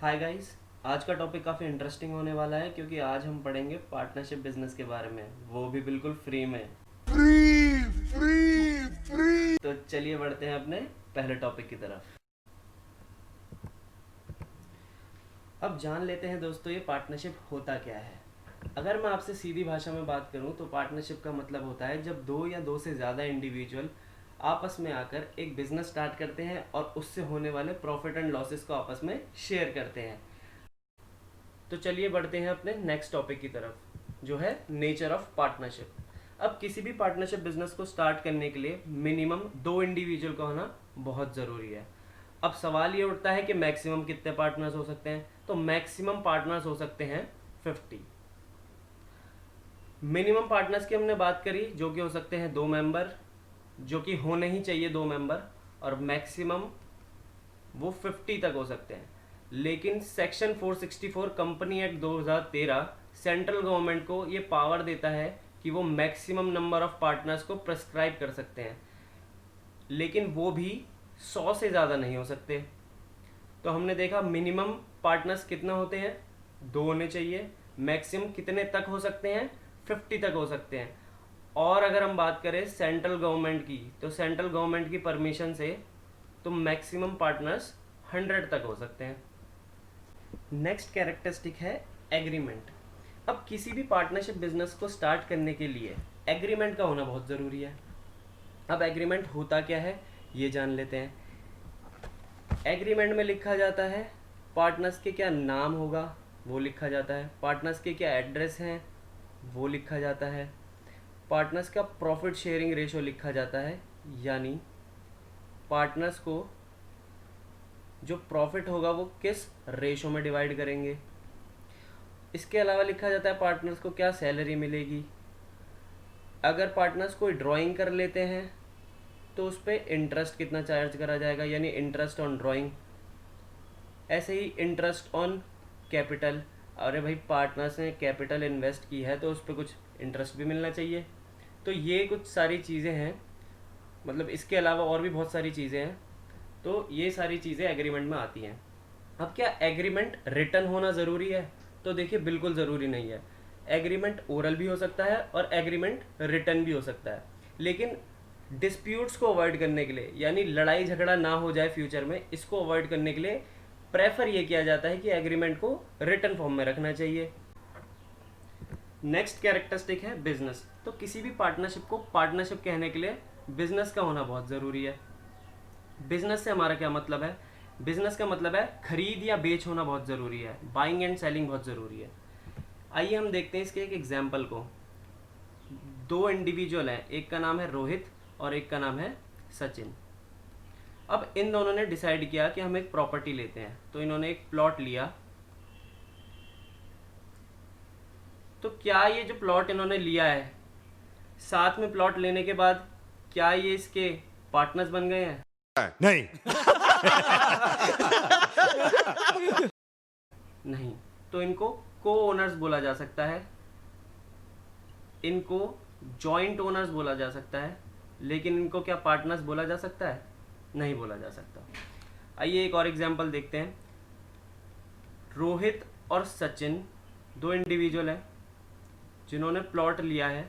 Hi guys. आज का topic काफ़ी इंटरेस्टिंग होने वाला है क्योंकि आज हम पढ़ेंगे पार्टनरशिप बिजनेस के बारे में, वो भी बिल्कुल फ्री में। Free free free. तो चलिए बढ़ते हैं अपने पहले टॉपिक की तरफ। अब जान लेते हैं दोस्तों ये पार्टनरशिप होता क्या है। अगर मैं आपसे सीधी भाषा में बात करूं तो पार्टनरशिप का मतलब होता है जब दो या दो से ज़्यादा इंडिविजुअल आपस में आकर एक बिजनेस स्टार्ट करते हैं और उससे होने वाले प्रॉफिट एंड लॉसेस को आपस में शेयर करते हैं। तो चलिए बढ़ते हैं अपने नेक्स्ट टॉपिक की तरफ जो है नेचर ऑफ पार्टनरशिप। अब किसी भी पार्टनरशिप बिजनेस को स्टार्ट करने के लिए मिनिमम दो इंडिविजुअल का होना बहुत ज़रूरी है। अब सवाल ये उठता है कि मैक्सिमम कितने पार्टनर्स हो सकते हैं, तो मैक्सिमम पार्टनर्स हो सकते हैं 50। मिनिमम पार्टनर्स की हमने बात करी जो कि हो सकते हैं दो मेंबर, जो कि होने ही चाहिए दो मेंबर, और मैक्सिमम वो 50 तक हो सकते हैं। लेकिन section 464 company act 2013 central government को ये पावर देता है कि वो मैक्सिमम नंबर ऑफ पार्टनर्स को प्रेस्क्राइब कर सकते हैं, लेकिन वो भी 100 से ज़्यादा नहीं हो सकते। तो हमने देखा मिनिमम पार्टनर्स कितना होते हैं, दो होने चाहिए। मैक्सिमम कितने तक हो सकते हैं, 50 तक हो सकते हैं। और अगर हम बात करें सेंट्रल गवर्नमेंट की, तो सेंट्रल गवर्नमेंट की परमिशन से तो मैक्सिमम पार्टनर्स 100 तक हो सकते हैं। नेक्स्ट कैरेक्टरिस्टिक है एग्रीमेंट। अब किसी भी पार्टनरशिप बिजनेस को स्टार्ट करने के लिए एग्रीमेंट का होना बहुत ज़रूरी है। अब एग्रीमेंट होता क्या है ये जान लेते हैं। एग्रीमेंट में लिखा जाता है पार्टनर्स के क्या नाम होगा, वो लिखा जाता है। पार्टनर्स के क्या एड्रेस हैं वो लिखा जाता है। पार्टनर्स का प्रॉफिट शेयरिंग रेशो लिखा जाता है, यानी पार्टनर्स को जो प्रॉफिट होगा वो किस रेशो में डिवाइड करेंगे। इसके अलावा लिखा जाता है पार्टनर्स को क्या सैलरी मिलेगी। अगर पार्टनर्स कोई ड्राइंग कर लेते हैं तो उस पर इंटरेस्ट कितना चार्ज करा जाएगा, यानी इंटरेस्ट ऑन ड्राइंग। ऐसे ही इंटरेस्ट ऑन कैपिटल, अरे भाई पार्टनर्स ने कैपिटल इन्वेस्ट की है तो उस पर कुछ इंटरेस्ट भी मिलना चाहिए। तो ये कुछ सारी चीज़ें हैं, मतलब इसके अलावा और भी बहुत सारी चीज़ें हैं। तो ये सारी चीज़ें एग्रीमेंट में आती हैं। अब क्या एग्रीमेंट रिटन होना ज़रूरी है, तो देखिए बिल्कुल ज़रूरी नहीं है। एग्रीमेंट ओरल भी हो सकता है और एग्रीमेंट रिटन भी हो सकता है, लेकिन डिस्प्यूट्स को अवॉइड करने के लिए, यानी लड़ाई झगड़ा ना हो जाए फ्यूचर में, इसको अवॉइड करने के लिए प्रेफर ये किया जाता है कि एग्रीमेंट को रिटन फॉर्म में रखना चाहिए। नेक्स्ट कैरेक्टरिस्टिक है बिजनेस। तो किसी भी पार्टनरशिप को पार्टनरशिप कहने के लिए बिजनेस का होना बहुत ज़रूरी है। बिजनेस से हमारा क्या मतलब है, बिजनेस का मतलब है खरीद या बेच होना बहुत ज़रूरी है, बाइंग एंड सेलिंग बहुत ज़रूरी है। आइए हम देखते हैं इसके एक एग्जाम्पल को। दो इंडिविजुअल हैं, एक का नाम है रोहित और एक का नाम है सचिन। अब इन दोनों ने डिसाइड किया कि हम एक प्रॉपर्टी लेते हैं, तो इन्होंने एक प्लॉट लिया। तो क्या ये जो प्लॉट इन्होंने लिया है, साथ में प्लॉट लेने के बाद क्या ये इसके पार्टनर्स बन गए हैं? नहीं। नहीं। तो इनको को ओनर्स बोला जा सकता है, इनको जॉइंट ओनर्स बोला जा सकता है, लेकिन इनको क्या पार्टनर्स बोला जा सकता है? नहीं बोला जा सकता। आइए एक और एग्जांपल देखते हैं। रोहित और सचिन दो इंडिविजुअल हैं जिन्होंने प्लॉट लिया है,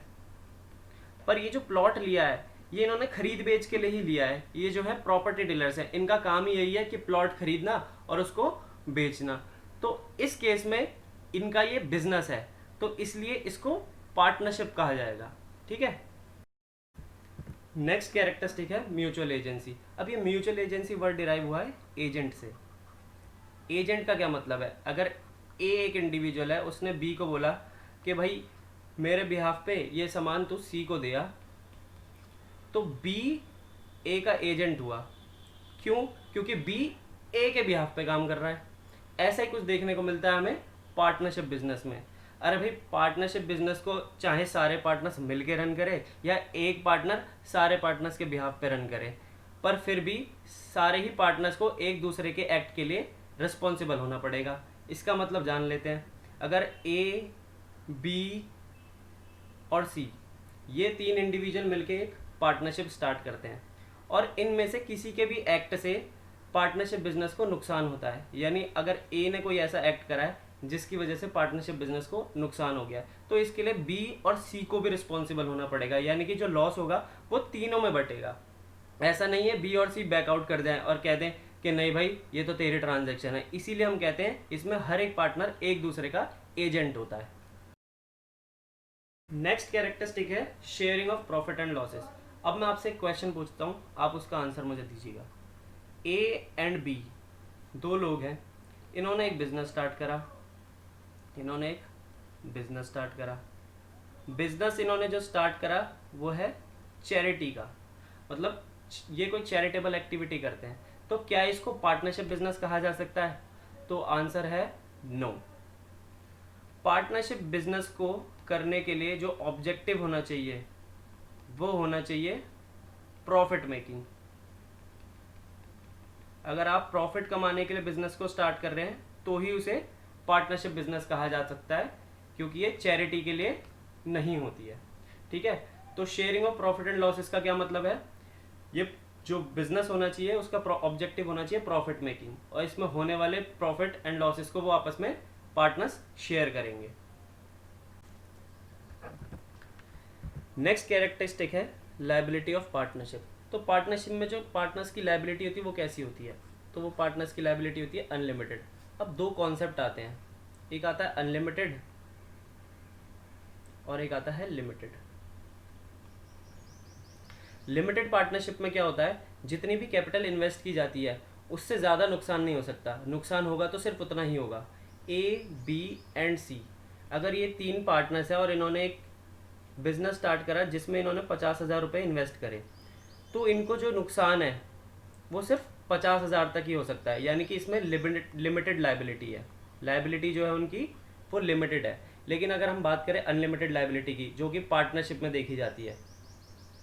पर ये जो प्लॉट लिया है ये इन्होंने खरीद बेच के लिए ही लिया है। ये जो है प्रॉपर्टी डीलर्स हैं, इनका काम ही यही है कि प्लॉट खरीदना और उसको बेचना। तो इस केस में इनका ये बिजनेस है, तो इसलिए इसको पार्टनरशिप कहा जाएगा। ठीक है। नेक्स्ट कैरेक्टरिस्टिक है म्यूचुअल एजेंसी। अब ये म्यूचुअल एजेंसी वर्ड डिराइव हुआ है एजेंट से। एजेंट का क्या मतलब है, अगर ए एक इंडिविजुअल है, उसने बी को बोला कि भाई मेरे बिहाफ पे ये सामान तू सी को दिया, तो बी ए का एजेंट हुआ। क्यों? क्योंकि बी ए के बिहाफ पे काम कर रहा है। ऐसा ही कुछ देखने को मिलता है हमें पार्टनरशिप बिजनेस में। अरे भाई पार्टनरशिप बिजनेस को चाहे सारे पार्टनर्स मिलके रन करे या एक पार्टनर सारे पार्टनर्स के बिहाफ पे रन करे, पर फिर भी सारे ही पार्टनर्स को एक दूसरे के एक्ट के लिए रिस्पॉन्सिबल होना पड़ेगा। इसका मतलब जान लेते हैं। अगर ए, बी और सी ये तीन इंडिविजुअल मिलके एक पार्टनरशिप स्टार्ट करते हैं और इनमें से किसी के भी एक्ट से पार्टनरशिप बिजनेस को नुकसान होता है, यानी अगर ए ने कोई ऐसा एक्ट करा है जिसकी वजह से पार्टनरशिप बिजनेस को नुकसान हो गया, तो इसके लिए बी और सी को भी रिस्पॉन्सिबल होना पड़ेगा, यानी कि जो लॉस होगा वो तीनों में बटेगा। ऐसा नहीं है बी और सी बैकआउट कर जाएं और कह दें कि नहीं भाई ये तो तेरी ट्रांजैक्शन है। इसीलिए हम कहते हैं इसमें हर एक पार्टनर एक दूसरे का एजेंट होता है। नेक्स्ट कैरेक्टरिस्टिक है sharing of profit and losses. अब मैं आपसे एक क्वेश्चन पूछता हूँ, आप उसका आंसर मुझे दीजिएगा। ए एंड बी दो लोग हैं, इन्होंने एक बिजनेस स्टार्ट करा। बिजनेस इन्होंने जो स्टार्ट करा वो है चैरिटी का, मतलब ये कोई चैरिटेबल एक्टिविटी करते हैं। तो क्या इसको पार्टनरशिप बिजनेस कहा जा सकता है? तो आंसर है नो। पार्टनरशिप बिजनेस को करने के लिए जो ऑब्जेक्टिव होना चाहिए वो होना चाहिए प्रॉफिट मेकिंग। अगर आप प्रॉफिट कमाने के लिए बिजनेस को स्टार्ट कर रहे हैं तो ही उसे पार्टनरशिप बिजनेस कहा जा सकता है, क्योंकि ये चैरिटी के लिए नहीं होती है। ठीक है, तो sharing of profit and losses का क्या मतलब है? ये जो बिजनेस होना चाहिए उसका ऑब्जेक्टिव होना चाहिए प्रॉफिट मेकिंग, और इसमें होने वाले प्रॉफिट एंड लॉसेस को वो आपस में पार्टनर्स शेयर करेंगे। नेक्स्ट कैरेक्टरिस्टिक है लायबिलिटी ऑफ पार्टनरशिप। तो पार्टनरशिप में जो पार्टनर्स की लायबिलिटी होती है वो कैसी होती है? तो वो पार्टनर्स की लायबिलिटी होती है अनलिमिटेड। अब दो कॉन्सेप्ट आते हैं, एक आता है अनलिमिटेड और एक आता है लिमिटेड। लिमिटेड पार्टनरशिप में क्या होता है, जितनी भी कैपिटल इन्वेस्ट की जाती है उससे ज़्यादा नुकसान नहीं हो सकता, नुकसान होगा तो सिर्फ उतना ही होगा। ए, बी एंड सी, अगर ये तीन पार्टनर्स हैं और इन्होंने एक बिजनेस स्टार्ट करा जिसमें इन्होंने 50,000 रुपये इन्वेस्ट करे, तो इनको जो नुकसान है वो सिर्फ 50,000 तक ही हो सकता है, यानी कि इसमें लिमिटेड लायबिलिटी है। लायबिलिटी जो है उनकी वो लिमिटेड है। लेकिन अगर हम बात करें अनलिमिटेड लायबिलिटी की, जो कि पार्टनरशिप में देखी जाती है,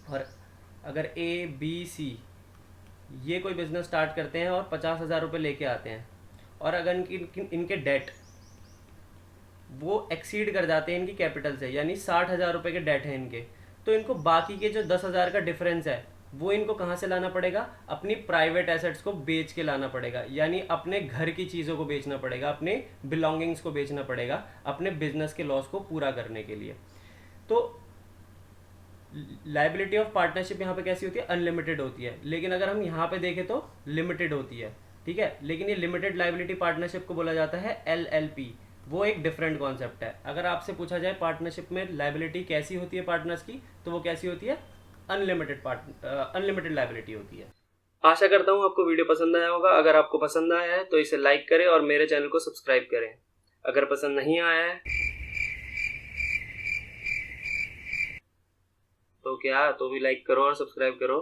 और अगर ए, बी, सी ये कोई बिजनेस स्टार्ट करते हैं और 50,000 रुपये लेके आते हैं, और अगर इनके डेट वो एक्सीड कर जाते हैं इनकी कैपिटल से, यानी 60,000 रुपये के डेट हैं इनके, तो इनको बाकी के जो 10,000 का डिफरेंस है वो इनको कहाँ से लाना पड़ेगा? अपनी प्राइवेट एसेट्स को बेच के लाना पड़ेगा, यानी अपने घर की चीज़ों को बेचना पड़ेगा, अपने बिलोंगिंग्स को बेचना पड़ेगा अपने बिजनेस के लॉस को पूरा करने के लिए। तो लायबिलिटी ऑफ पार्टनरशिप यहाँ पे कैसी होती है? अनलिमिटेड होती है। लेकिन अगर हम यहाँ पे देखें तो लिमिटेड होती है। ठीक है, लेकिन ये लिमिटेड लायबिलिटी पार्टनरशिप को बोला जाता है LLP, वो एक डिफरेंट कॉन्सेप्ट है। अगर आपसे पूछा जाए पार्टनरशिप में लायबिलिटी कैसी होती है पार्टनर्स की, तो वो कैसी होती है? अनलिमिटेड लायबिलिटी होती है। आशा करता हूँ आपको वीडियो पसंद आया होगा। अगर आपको पसंद आया है तो इसे लाइक करें और मेरे चैनल को सब्सक्राइब करें। अगर पसंद नहीं आया है तो क्या, तो भी लाइक करो और सब्सक्राइब करो।